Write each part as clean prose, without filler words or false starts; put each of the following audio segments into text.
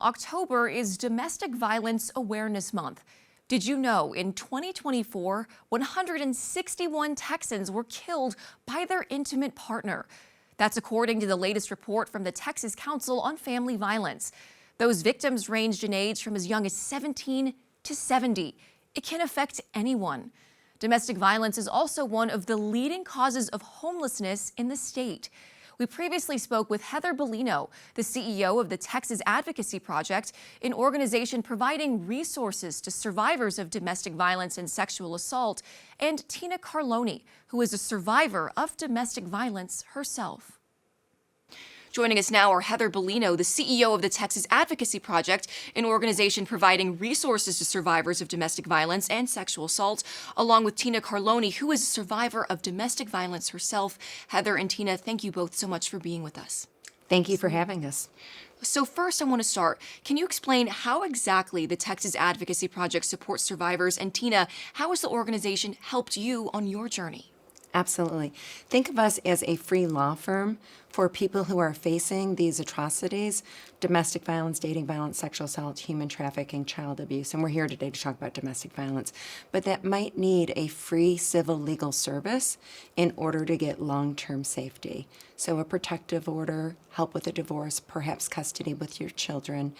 October is Domestic Violence Awareness Month. Did you know in 2024, 161 Texans were killed by their intimate partner? That's according to the latest report from the Texas Council on Family Violence. Those victims ranged in age from as young as 17 to 70. It can affect anyone. Domestic violence is also one of the leading causes of homelessness in the state. We previously spoke with Heather Bellino, the CEO of the Texas Advocacy Project, an organization providing resources to survivors of domestic violence and sexual assault, and Tina Carloni, who is a survivor of domestic violence herself. Joining us now are Heather Bellino, the CEO of the Texas Advocacy Project, an organization providing resources to survivors of domestic violence and sexual assault, along with Tina Carloni, who is a survivor of domestic violence herself. Heather and Tina, thank you both so much for being with us. Thank you for having us. So first, I want to start. Can you explain how exactly the Texas Advocacy Project supports survivors? And Tina, how has the organization helped you on your journey? Absolutely. Think of us as a free law firm for people who are facing these atrocities: domestic violence, dating violence, sexual assault, human trafficking, child abuse. And we're here today to talk about domestic violence. But that might need a free civil legal service in order to get long-term safety. So a protective order, help with a divorce, perhaps custody with your children.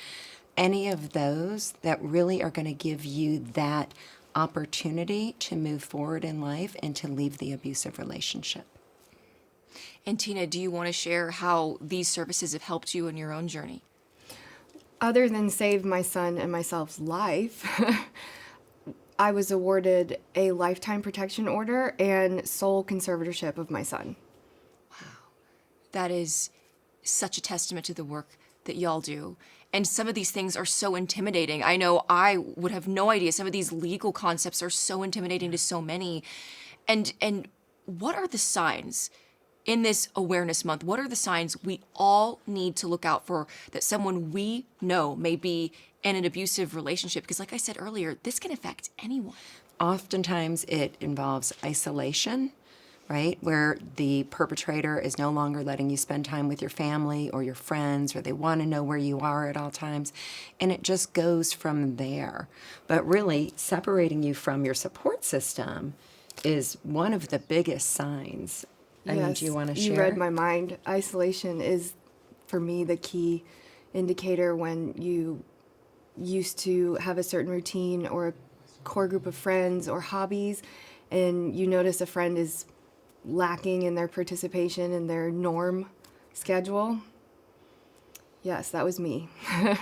Any of those that really are going to give you that opportunity to move forward in life and to leave the abusive relationship. And Tina, do you want to share how these services have helped you in your own journey? Other than save my son and myself's life, I was awarded a lifetime protection order and sole conservatorship of my son. Wow. That is such a testament to the work that y'all do. And some of these things are so intimidating. I know I would have no idea. Some of these legal concepts are so intimidating to so many. And what are the signs in this awareness month? What are the signs we all need to look out for that someone we know may be in an abusive relationship? Because like I said earlier, this can affect anyone. Oftentimes it involves isolation, right? Where the perpetrator is no longer letting you spend time with your family or your friends, or they want to know where you are at all times. And it just goes from there. But really, separating you from your support system is one of the biggest signs. I mean, do you want to share? You read my mind. Isolation is, for me, the key indicator when you used to have a certain routine or a core group of friends or hobbies, and you notice a friend is lacking in their participation in their norm schedule. Yes, that was me. Yeah.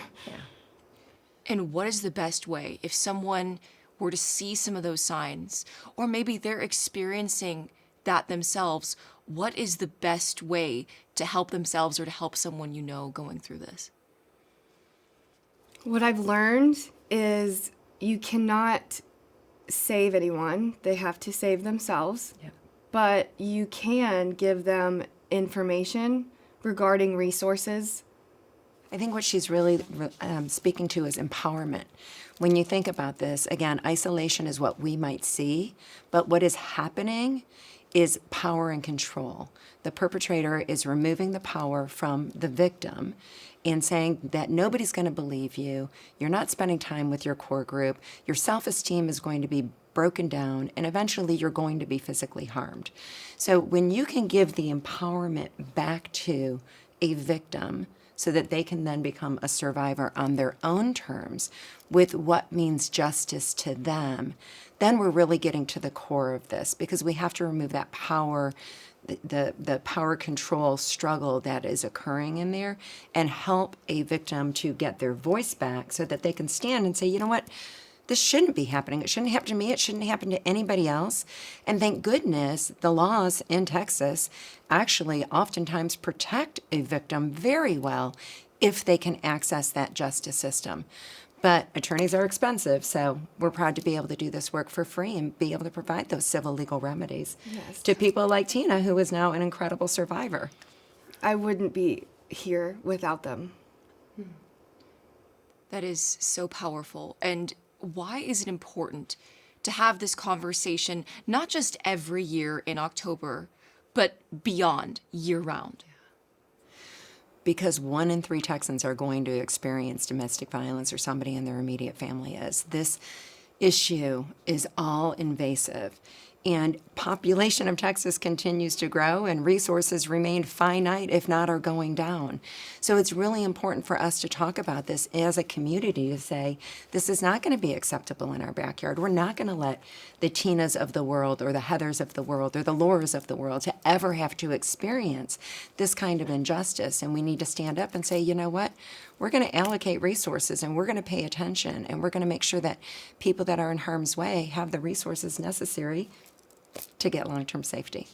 And what is the best way if someone were to see some of those signs, or maybe they're experiencing that themselves? What is the best way to help themselves or to help someone you know going through this? What I've learned is you cannot save anyone. They have to save themselves. Yeah. But you can give them information regarding resources. I think what she's really speaking to is empowerment. When you think about this, again, isolation is what we might see, but what is happening is power and control. The perpetrator is removing the power from the victim and saying that nobody's going to believe you, you're not spending time with your core group, your self-esteem is going to be broken down, and eventually you're going to be physically harmed. So when you can give the empowerment back to a victim so that they can then become a survivor on their own terms with what means justice to them, then we're really getting to the core of this, because we have to remove that power, the power control struggle that is occurring in there, and help a victim to get their voice back so that they can stand and say, you know what, this shouldn't be happening. It shouldn't happen to me. It shouldn't happen to anybody else. And thank goodness the laws in Texas actually oftentimes protect a victim very well if they can access that justice system. But attorneys are expensive, so we're proud to be able to do this work for free and be able to provide those civil legal remedies to people like Tina, who is now an incredible survivor. I wouldn't be here without them. That is so powerful. And why is it important to have this conversation, not just every year in October, but beyond, year-round? because 1 in 3 Texans are going to experience domestic violence or somebody in their immediate family is. This issue is all invasive. And population of Texas continues to grow and resources remain finite, if not are going down. So it's really important for us to talk about this as a community to say, this is not going to be acceptable in our backyard. We're not going to let the Tinas of the world or the Heathers of the world or the Lauras of the world to ever have to experience this kind of injustice. And we need to stand up and say, you know what? We're going to allocate resources and we're going to pay attention and we're going to make sure that people that are in harm's way have the resources necessary to get long-term safety.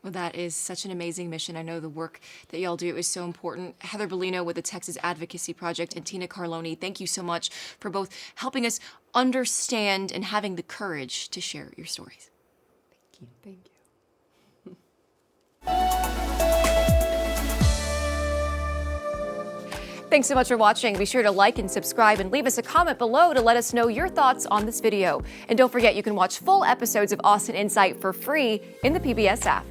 Well, that is such an amazing mission. I know the work that y'all do is so important. Heather Bellino with the Texas Advocacy Project and Tina Carloni, thank you so much for both helping us understand and having the courage to share your stories. Thank you. Thanks so much for watching. Be sure to like and subscribe and leave us a comment below to let us know your thoughts on this video. And don't forget, you can watch full episodes of Austin Insight for free in the PBS app.